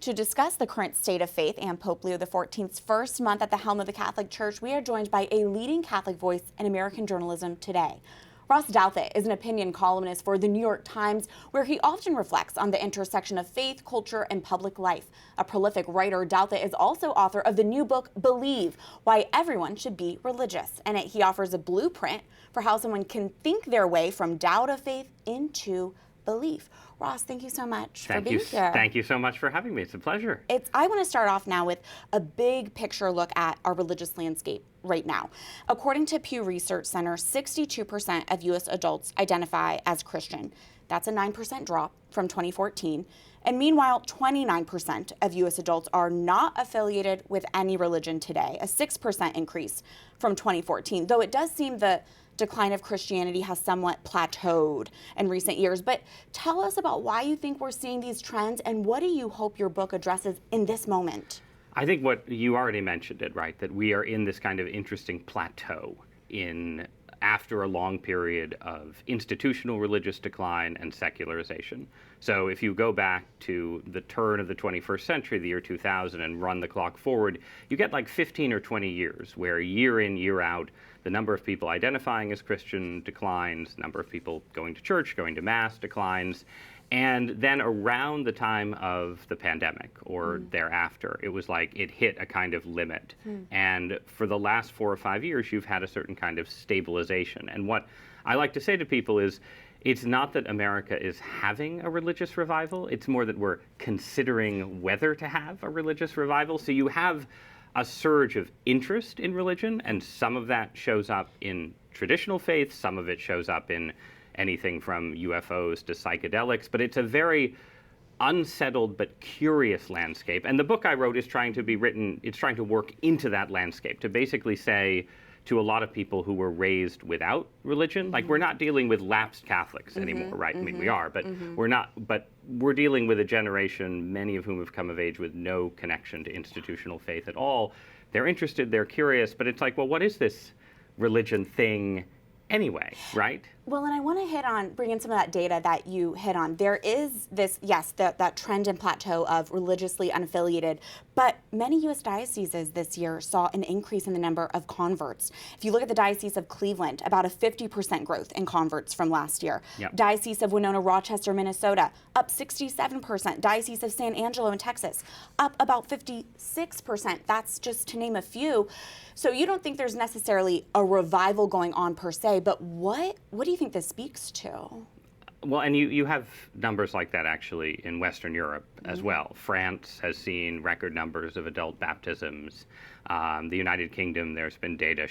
To discuss the current state of faith and Pope Leo XIV's first month at the helm of the Catholic Church, we are joined by a leading Catholic voice in American journalism today. Ross Douthat is an opinion columnist for the New York Times, where he often reflects on the intersection of faith, culture, and public life. A prolific writer, Douthat is also author of the new book, Believe, Why Everyone Should Be Religious. In it, he offers a blueprint for how someone can think their way from doubt of faith into belief. Ross, thank you so much for being here. Thank you so much for having me. It's a pleasure. I want to start off now with a big picture look at our religious landscape right now. According to Pew Research Center, 62% of U.S. adults identify as Christian. That's a 9% drop from 2014. And meanwhile, 29% of U.S. adults are not affiliated with any religion today, a 6% increase from 2014, though it does seem the decline of Christianity has somewhat plateaued in recent years. But tell us about why you think we're seeing these trends, and what do you hope your book addresses in this moment? I think what you already mentioned it, right, that we are in this kind of interesting plateau after a long period of institutional religious decline and secularization. So if you go back to the turn of the 21st century, the year 2000, and run the clock forward, you get like 15 or 20 years where year in, year out, the number of people identifying as Christian declines, the number of people going to church, going to Mass declines. And then around the time of the pandemic or thereafter, it was like it hit a kind of limit. And for the last 4 or 5 years, you've had a certain kind of stabilization. And what I like to say to people is, it's not that America is having a religious revival, it's more that we're considering whether to have a religious revival. So you have a surge of interest in religion, and some of that shows up in traditional faith, some of it shows up in anything from UFOs to psychedelics, but it's a very unsettled but curious landscape. And the book I wrote is trying to work into that landscape, to basically say to a lot of people who were raised without religion, like we're not dealing with lapsed Catholics anymore, right? I mean, we are, but we're dealing with a generation, many of whom have come of age with no connection to institutional faith at all. They're interested, they're curious, but it's like, well, what is this religion thing anyway, right? Well, and I want to bring in some of that data that you hit on. There is this, yes, that trend and plateau of religiously unaffiliated, but many U.S. dioceses this year saw an increase in the number of converts. If you look at the Diocese of Cleveland, about a 50% growth in converts from last year. Yep. Diocese of Winona, Rochester, Minnesota, up 67%. Diocese of San Angelo in Texas, up about 56%. That's just to name a few. So you don't think there's necessarily a revival going on per se, but what do you think this speaks to? Well, and you have numbers like that actually in Western Europe as well. France has seen record numbers of adult baptisms. The United Kingdom, there's been data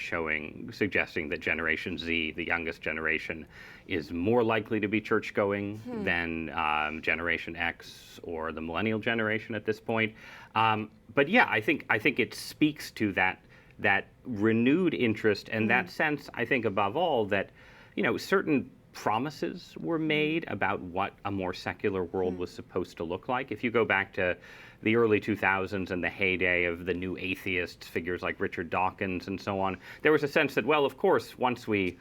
suggesting that Generation Z, the youngest generation, is more likely to be church-going than Generation X or the millennial generation at this point. But yeah, I think it speaks to that renewed interest and that sense, I think above all, that certain promises were made about what a more secular world was supposed to look like. If you go back to the early 2000s and the heyday of the new atheists, figures like Richard Dawkins and so on, there was a sense that, well, of course, once we,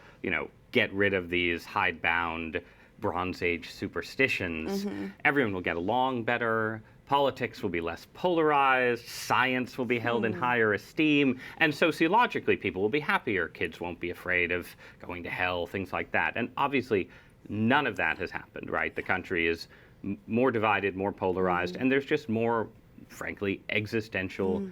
get rid of these hidebound Bronze Age superstitions, everyone will get along better, politics will be less polarized, science will be held in higher esteem, and sociologically people will be happier. Kids won't be afraid of going to hell, things like that. And obviously, none of that has happened, right? The country is more divided, more polarized, and there's just more, frankly, existential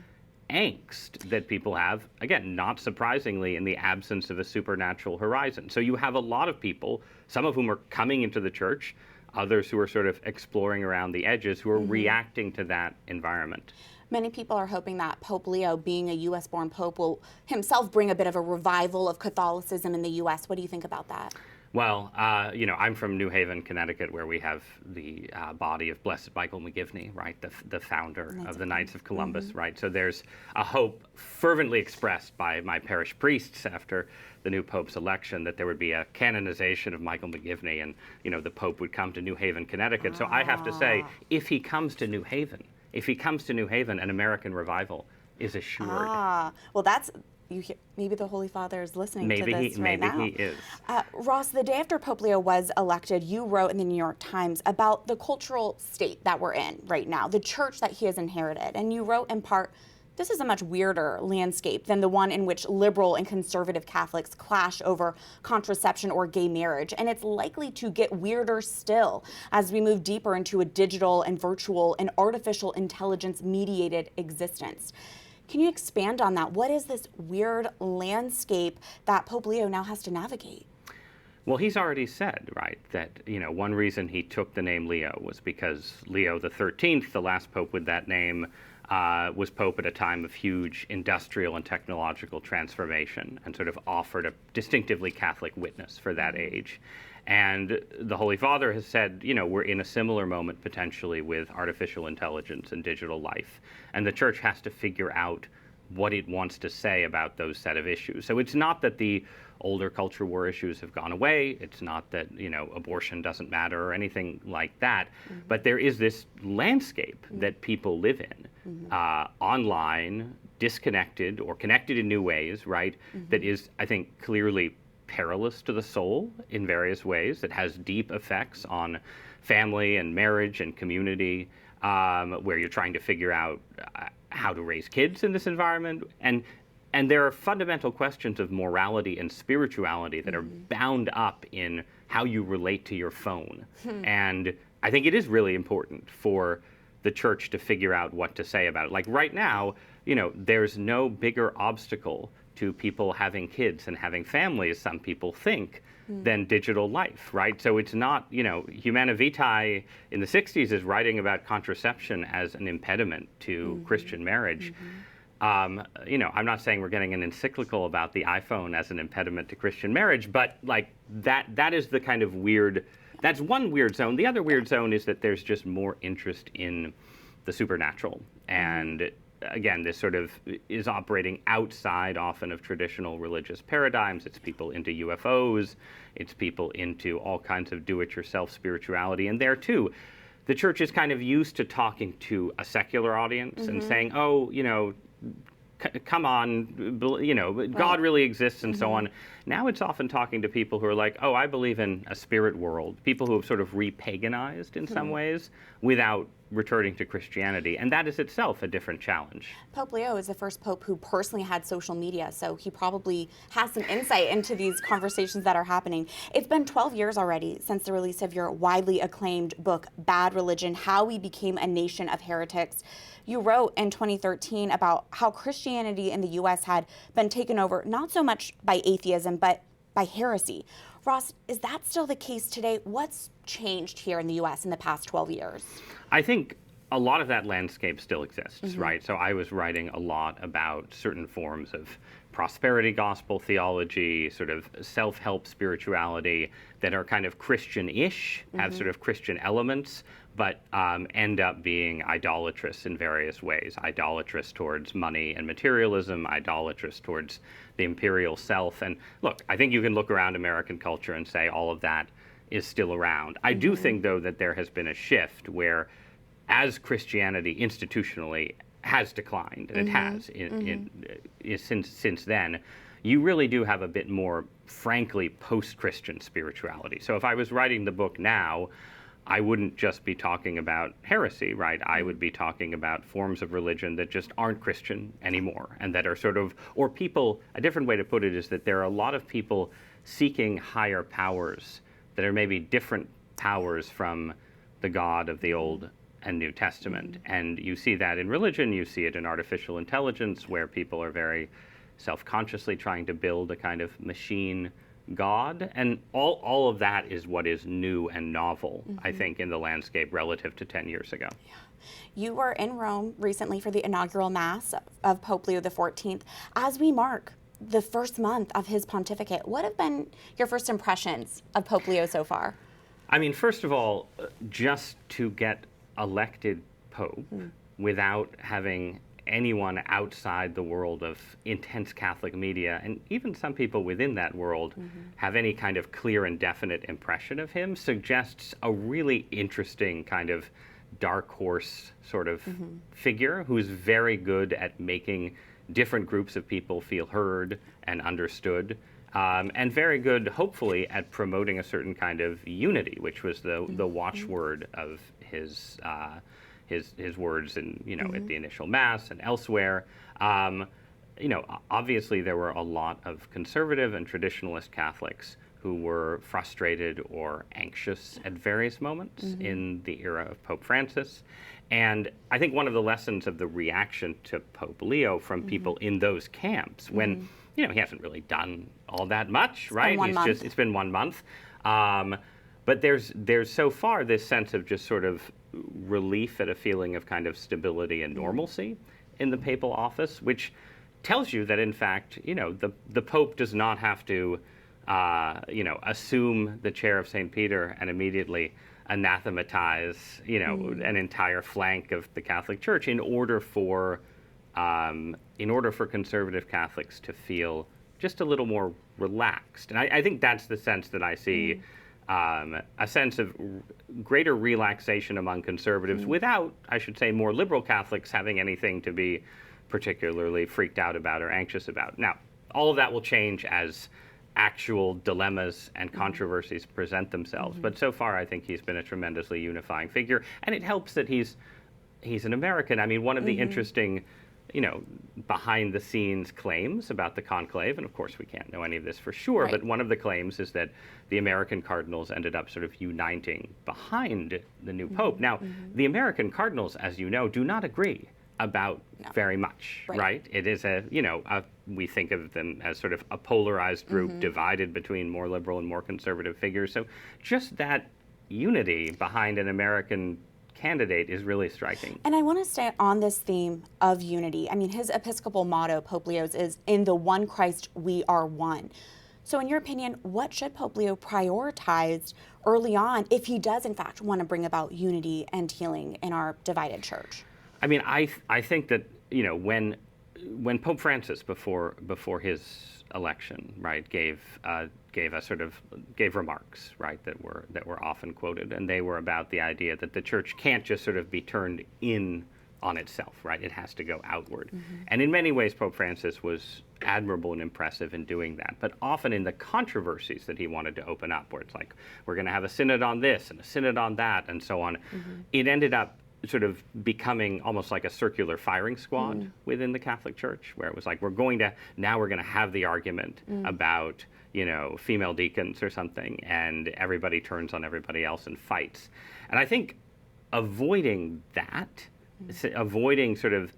angst that people have, again, not surprisingly, in the absence of a supernatural horizon. So you have a lot of people, some of whom are coming into the church, others who are sort of exploring around the edges, who are reacting to that environment. Many people are hoping that Pope Leo, being a U.S.-born pope, will himself bring a bit of a revival of Catholicism in the U.S. What do you think about that? Well, I'm from New Haven, Connecticut, where we have the body of Blessed Michael McGivney, right, the founder of the Knights of Columbus, right? So there's a hope fervently expressed by my parish priests after the new Pope's election that there would be a canonization of Michael McGivney and, the Pope would come to New Haven, Connecticut. So I have to say, if he comes to New Haven, an American revival is assured. Well, that's maybe the Holy Father is listening to Maybe this right now. Maybe he is. Ross, the day after Pope Leo was elected, you wrote in the New York Times about the cultural state that we're in right now, the church that he has inherited. And you wrote in part, this is a much weirder landscape than the one in which liberal and conservative Catholics clash over contraception or gay marriage. And it's likely to get weirder still as we move deeper into a digital and virtual and artificial intelligence mediated existence. Can you expand on that? What is this weird landscape that Pope Leo now has to navigate? Well, he's already said, right, that, one reason he took the name Leo was because Leo XIII, the last pope with that name, was pope at a time of huge industrial and technological transformation and sort of offered a distinctively Catholic witness for that age. And the Holy Father has said, we're in a similar moment potentially with artificial intelligence and digital life. And the Church has to figure out what it wants to say about those set of issues. So it's not that the older culture war issues have gone away. It's not that, abortion doesn't matter or anything like that. Mm-hmm. But there is this landscape that people live in, online, disconnected or connected in new ways, right? That is, I think, clearly perilous to the soul in various ways, that has deep effects on family and marriage and community, where you're trying to figure out how to raise kids in this environment. And there are fundamental questions of morality and spirituality that are bound up in how you relate to your phone. And I think it is really important for the Church to figure out what to say about it. Like right now, there's no bigger obstacle to people having kids and having families, some people think, than digital life, right? So it's not, Humana Vitae in the 60s is writing about contraception as an impediment to Christian marriage. I'm not saying we're getting an encyclical about the iPhone as an impediment to Christian marriage, but like that is the kind of weird, that's one weird zone. The other weird zone is that there's just more interest in the supernatural. And again, this sort of is operating outside often of traditional religious paradigms. It's people into UFOs. It's people into all kinds of do-it-yourself spirituality. And there, too, the Church is kind of used to talking to a secular audience and saying, come on, God really exists and so on. Now it's often talking to people who are like, I believe in a spirit world, people who have sort of repaganized in some ways without returning to Christianity. And that is itself a different challenge. Pope Leo is the first pope who personally had social media, so he probably has some insight into these conversations that are happening. It's been 12 years already since the release of your widely acclaimed book, Bad Religion: How We Became a Nation of Heretics. You wrote in 2013 about how Christianity in the U.S. had been taken over not so much by atheism, but by heresy. Ross, is that still the case today? What's changed here in the U.S. in the past 12 years? I think a lot of that landscape still exists, right? So I was writing a lot about certain forms of prosperity gospel theology, sort of self-help spirituality that are kind of Christian-ish, have sort of Christian elements, but end up being idolatrous in various ways. Idolatrous towards money and materialism, idolatrous towards the imperial self. And look, I think you can look around American culture and say all of that is still around. I do think, though, that there has been a shift where, as Christianity institutionally has declined, and it has since then, you really do have a bit more, frankly, post-Christian spirituality. So if I was writing the book now, I wouldn't just be talking about heresy, right? I would be talking about forms of religion that just aren't Christian anymore, and that are sort of, or people, a different way to put it is that there are a lot of people seeking higher powers that are maybe different powers from the God of the Old and New Testament. And you see that in religion, you see it in artificial intelligence, where people are very self-consciously trying to build a kind of machine God. And all of that is what is new and novel, I think, in the landscape relative to 10 years ago. Yeah. You were in Rome recently for the inaugural Mass of Pope Leo XIV. As we mark the first month of his pontificate, what have been your first impressions of Pope Leo so far? I mean, first of all, just to get elected Pope without having anyone outside the world of intense Catholic media, and even some people within that world, have any kind of clear and definite impression of him, suggests a really interesting kind of dark horse sort of figure who's very good at making different groups of people feel heard and understood, and very good, hopefully, at promoting a certain kind of unity, which was the watchword of his words in, at the initial Mass and elsewhere. Obviously there were a lot of conservative and traditionalist Catholics who were frustrated or anxious at various moments in the era of Pope Francis. And I think one of the lessons of the reaction to Pope Leo from people in those camps, when, he hasn't really done all that much, right? It's been 1 month. But there's so far this sense of just sort of relief at a feeling of kind of stability and normalcy in the papal office, which tells you that, in fact, the Pope does not have to, assume the chair of St. Peter and immediately anathematize, an entire flank of the Catholic Church in order for conservative Catholics to feel just a little more relaxed. And I think that's the sense that I see, a sense of greater relaxation among conservatives without, I should say, more liberal Catholics having anything to be particularly freaked out about or anxious about. Now, all of that will change as actual dilemmas and controversies present themselves. But so far, I think he's been a tremendously unifying figure. And it helps that he's an American. I mean, one of the interesting, behind-the-scenes claims about the conclave, and of course we can't know any of this for sure, but one of the claims is that the American cardinals ended up sort of uniting behind the new Pope. Now, the American cardinals, as you know, do not agree about very much, right? It is we think of them as sort of a polarized group divided between more liberal and more conservative figures. So just that unity behind an American candidate is really striking. And I want to stay on this theme of unity. I mean, his Episcopal motto, Pope Leo's, is "In the one Christ we are one." So in your opinion, what should Pope Leo prioritize early on if he does, in fact, want to bring about unity and healing in our divided church? I mean, I think that, when Pope Francis, before his election, right, gave remarks, right, that were often quoted, and they were about the idea that the church can't just sort of be turned in on itself, right? It has to go outward. And in many ways, Pope Francis was admirable and impressive in doing that. But often in the controversies that he wanted to open up, where it's like, we're going to have a synod on this and a synod on that and so on, it ended up sort of becoming almost like a circular firing squad within the Catholic Church, where it was like, we're going to have the argument about, female deacons or something, and everybody turns on everybody else and fights. And I think avoiding that, avoiding sort of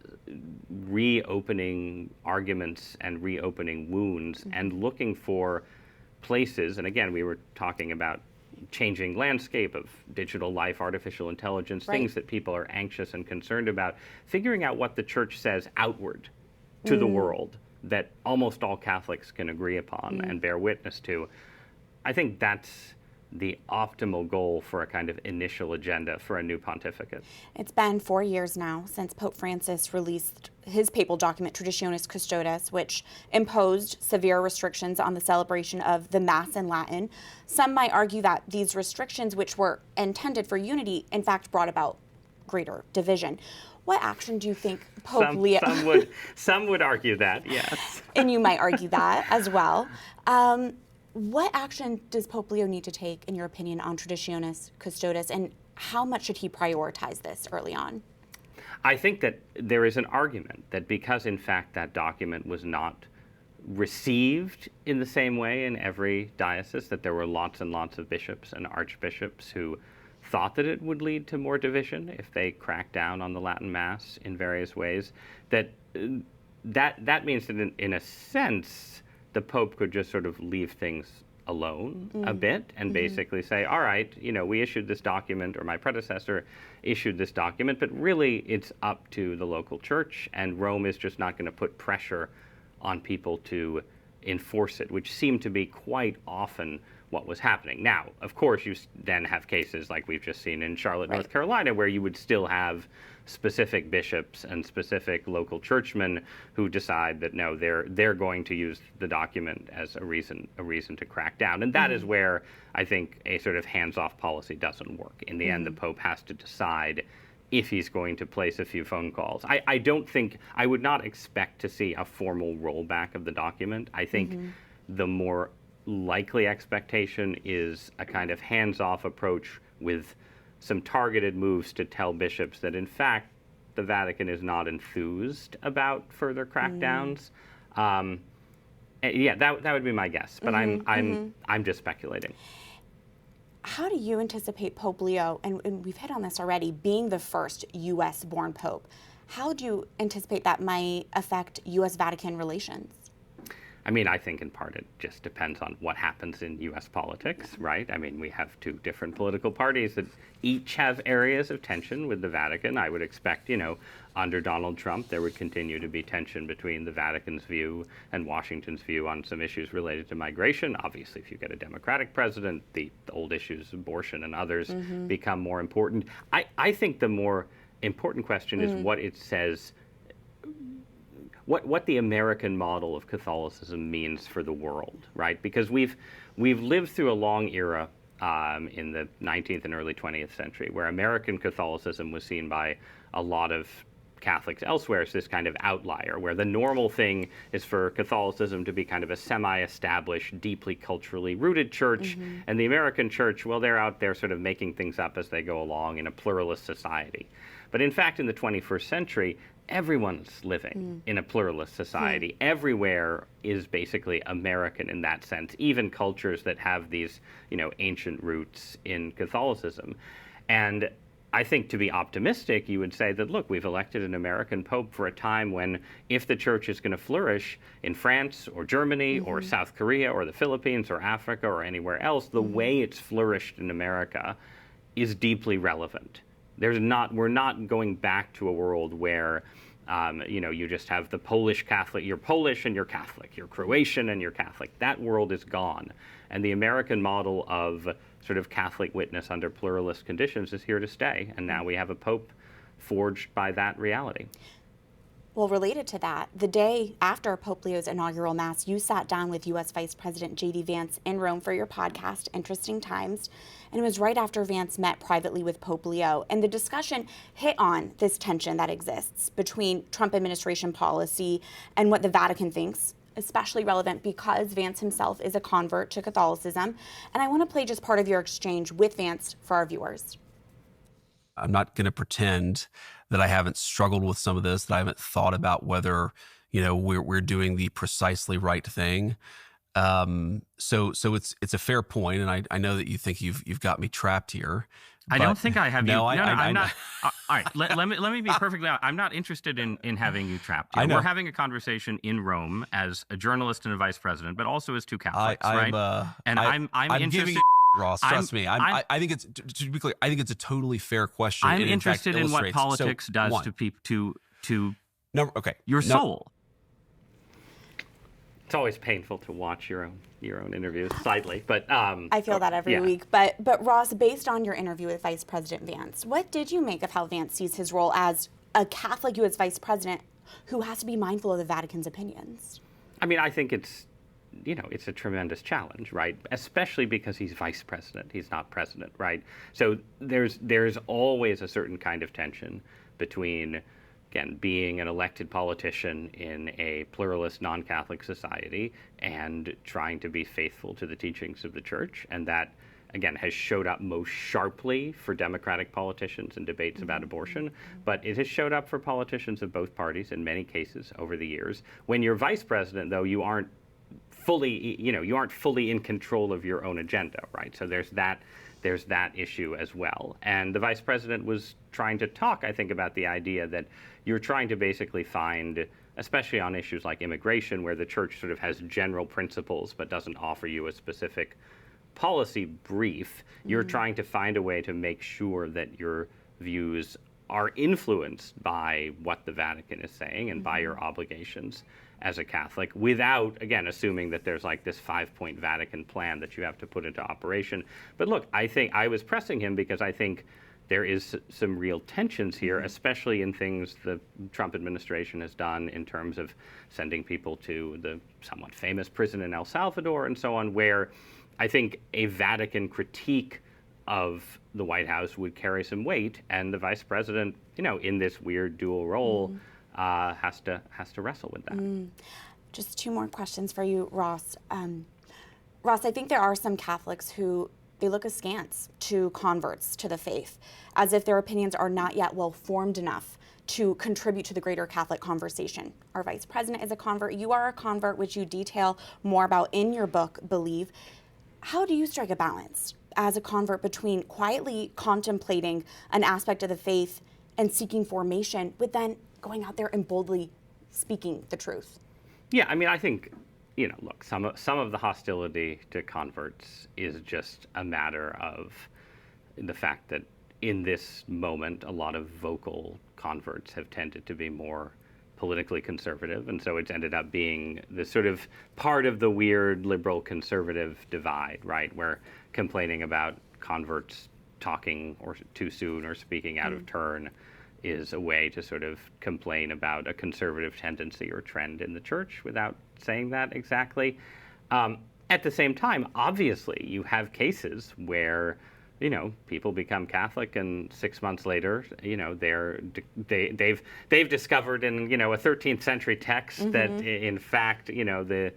reopening arguments and reopening wounds and looking for places, and again, we were talking about changing landscape of digital life, artificial intelligence, things that people are anxious and concerned about, figuring out what the church says outward to the world that almost all Catholics can agree upon and bear witness to. I think that's the optimal goal for a kind of initial agenda for a new pontificate. It's been 4 years now since Pope Francis released his papal document, Traditionis Custodes, which imposed severe restrictions on the celebration of the Mass in Latin. Some might argue that these restrictions, which were intended for unity, in fact brought about greater division. What action do you think Pope Leo... Some would argue that, yes. And you might argue that as well. What action does Pope Leo need to take, in your opinion, on Traditionis Custodes, and how much should he prioritize this early on? I think that there is an argument that because, in fact, that document was not received in the same way in every diocese, that there were lots and lots of bishops and archbishops who thought that it would lead to more division if they cracked down on the Latin Mass in various ways, that means that in a sense, the Pope could just sort of leave things alone a bit and basically say, all right, we issued this document, or my predecessor issued this document, but really it's up to the local church, and Rome is just not going to put pressure on people to enforce it, which seemed to be quite often what was happening. Now, of course, you then have cases like we've just seen in Charlotte, North Carolina, where you would still have specific bishops and specific local churchmen who decide that no, they're going to use the document as a reason to crack down. And that is where I think a sort of hands-off policy doesn't work. In the end, the Pope has to decide, if he's going to place a few phone calls. I don't think, I would not expect to see a formal rollback of the document. I think the more likely expectation is a kind of hands-off approach with some targeted moves to tell bishops that, in fact, the Vatican is not enthused about further crackdowns. Yeah, that would be my guess, but I'm just speculating. How do you anticipate Pope Leo, and we've hit on this already, being the first U.S.-born pope? How do you anticipate that might affect U.S.-Vatican relations? I mean, I think in part it just depends on what happens in U.S. politics, right? I mean, we have two different political parties that each have areas of tension with the Vatican. I would expect, under Donald Trump, there would continue to be tension between the Vatican's view and Washington's view on some issues related to migration. Obviously, if you get a Democratic president, the old issues, abortion and others, become more important. I think the more important question is what it says, what the American model of Catholicism means for the world, right? Because we've lived through a long era in the 19th and early 20th century where American Catholicism was seen by a lot of Catholics elsewhere as this kind of outlier, where the normal thing is for Catholicism to be kind of a semi-established, deeply culturally rooted church, and the American church, well, they're out there sort of making things up as they go along in a pluralist society. But in fact, in the 21st century, everyone's living in a pluralist society. Everywhere is basically American in that sense, even cultures that have these, ancient roots in Catholicism. And I think to be optimistic, you would say that, look, we've elected an American pope for a time when, if the church is going to flourish in France or Germany or South Korea or the Philippines or Africa or anywhere else, the way it's flourished in America is deeply relevant. We're not going back to a world where, you just have the Polish Catholic, you're Polish and you're Catholic, you're Croatian and you're Catholic. That world is gone. And the American model of sort of Catholic witness under pluralist conditions is here to stay. And now we have a pope forged by that reality. Well, related to that, the day after Pope Leo's inaugural Mass, you sat down with U.S. Vice President J.D. Vance in Rome for your podcast, Interesting Times. And it was right after Vance met privately with Pope Leo. And the discussion hit on this tension that exists between Trump administration policy and what the Vatican thinks, especially relevant because Vance himself is a convert to Catholicism. And I want to play just part of your exchange with Vance for our viewers. I'm not going to pretend that I haven't struggled with some of this, that I haven't thought about whether, we're doing the precisely right thing. So it's a fair point, and I know that you think you've got me trapped here. I don't think I have you. No, I'm not. All right, let me be perfectly honest. I'm not interested in having you trapped here. We're having a conversation in Rome as a journalist and a vice president, but also as two Catholics, right? I'm interested. Giving you Ross, trust me. I think it's, to be clear, I think it's a totally fair question. I'm interested in what politics does to your soul. It's always painful to watch your own interviews, slightly, but I feel that every week. But Ross, based on your interview with Vice President Vance, what did you make of how Vance sees his role as a Catholic U.S. Vice President who has to be mindful of the Vatican's opinions? I mean, I think it's a tremendous challenge, right? Especially because he's vice president, he's not president, right? So there's always a certain kind of tension between, again, being an elected politician in a pluralist, non-Catholic society and trying to be faithful to the teachings of the Church. And that, again, has showed up most sharply for Democratic politicians in debates about abortion, but it has showed up for politicians of both parties in many cases over the years. When you're vice president, though, you aren't fully in control of your own agenda, right? So there's that issue as well. And the vice president was trying to talk, I think, about the idea that you're trying to basically find, especially on issues like immigration, where the church sort of has general principles but doesn't offer you a specific policy brief, you're trying to find a way to make sure that your views are influenced by what the Vatican is saying and by your obligations as a Catholic, without, again, assuming that there's like this 5-point Vatican plan that you have to put into operation. But look, I think I was pressing him because I think there is some real tensions here, especially in things the Trump administration has done in terms of sending people to the somewhat famous prison in El Salvador and so on, where I think a Vatican critique of the White House would carry some weight, and the vice president, in this weird dual role, has to wrestle with that. Just two more questions for you, Ross. Ross, I think there are some Catholics who they look askance to converts to the faith, as if their opinions are not yet well formed enough to contribute to the greater Catholic conversation. Our vice president is a convert. You are a convert, which you detail more about in your book, Believe. How do you strike a balance as a convert between quietly contemplating an aspect of the faith and seeking formation, with then going out there and boldly speaking the truth? Yeah, I mean, I think, look, some of the hostility to converts is just a matter of the fact that in this moment, a lot of vocal converts have tended to be more politically conservative, and so it's ended up being the sort of part of the weird liberal conservative divide, right, where complaining about converts talking or too soon or speaking out of turn is a way to sort of complain about a conservative tendency or trend in the church without saying that exactly. At the same time, obviously, you have cases where people become Catholic, and 6 months later, they've discovered in a 13th century text that in fact, the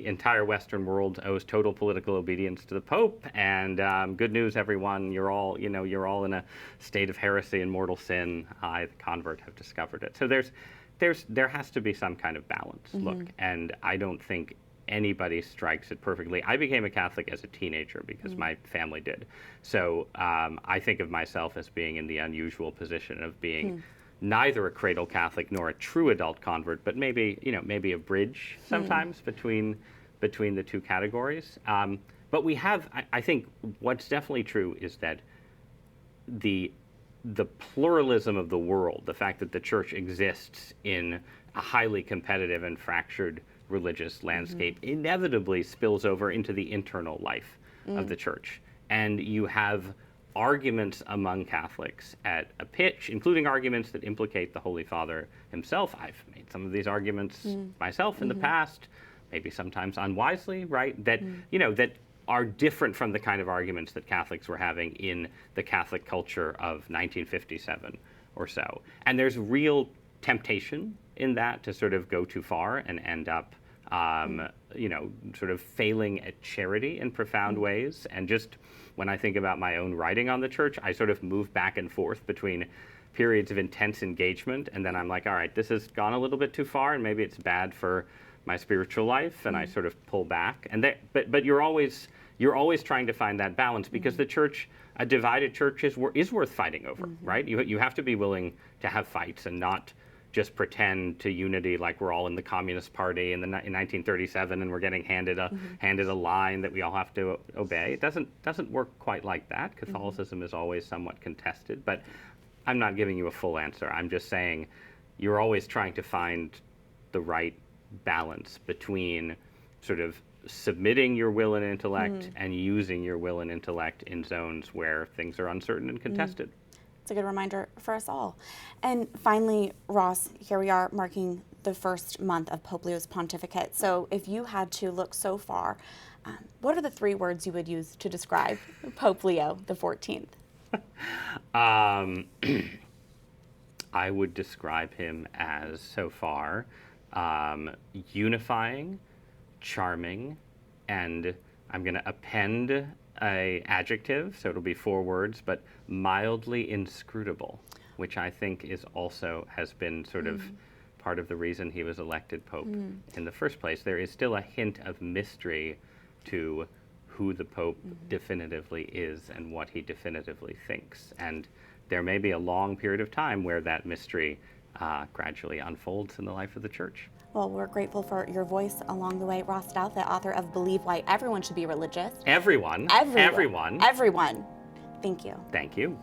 entire Western world owes total political obedience to the Pope, and good news, everyone, you're all in a state of heresy and mortal sin. I, the convert, have discovered it. So there has to be some kind of balance. Look, and I don't think anybody strikes it perfectly. I became a Catholic as a teenager because my family did. So I think of myself as being in the unusual position of being neither a cradle Catholic nor a true adult convert, but maybe a bridge sometimes between the two categories. But we have, I think, what's definitely true is that the pluralism of the world, the fact that the church exists in a highly competitive and fractured religious landscape, inevitably spills over into the internal life of the church. And you have arguments among Catholics at a pitch, including arguments that implicate the Holy Father himself. I've made some of these arguments myself in the past, maybe sometimes unwisely, right? That, that are different from the kind of arguments that Catholics were having in the Catholic culture of 1957 or so. And there's real temptation in that to sort of go too far and end up, sort of failing at charity in profound ways. And just when I think about my own writing on the church, I sort of move back and forth between periods of intense engagement, and then I'm like, all right, this has gone a little bit too far, and maybe it's bad for my spiritual life, and I sort of pull back. And but you're always trying to find that balance, because the church, a divided church, is worth fighting over, right? You have to be willing to have fights and not just pretend to unity like we're all in the Communist Party in 1937 and we're getting handed a line that we all have to obey. It doesn't work quite like that. Catholicism is always somewhat contested, but I'm not giving you a full answer. I'm just saying you're always trying to find the right balance between sort of submitting your will and intellect and using your will and intellect in zones where things are uncertain and contested. It's a good reminder for us all. And finally, Ross, here we are marking the first month of Pope Leo's pontificate. So if you had to look so far, what are the 3 words you would use to describe Pope Leo XIV? I would describe him as, so far, unifying, charming, and I'm going to append a adjective, so it'll be 4 words, but mildly inscrutable, which I think has been sort of part of the reason he was elected Pope in the first place. There is still a hint of mystery to who the Pope definitively is and what he definitively thinks. And there may be a long period of time where that mystery gradually unfolds in the life of the Church. Well, we're grateful for your voice along the way. Ross Douthat, author of Believe, Why Everyone Should Be Religious. Everyone. Everyone. Thank you. Thank you.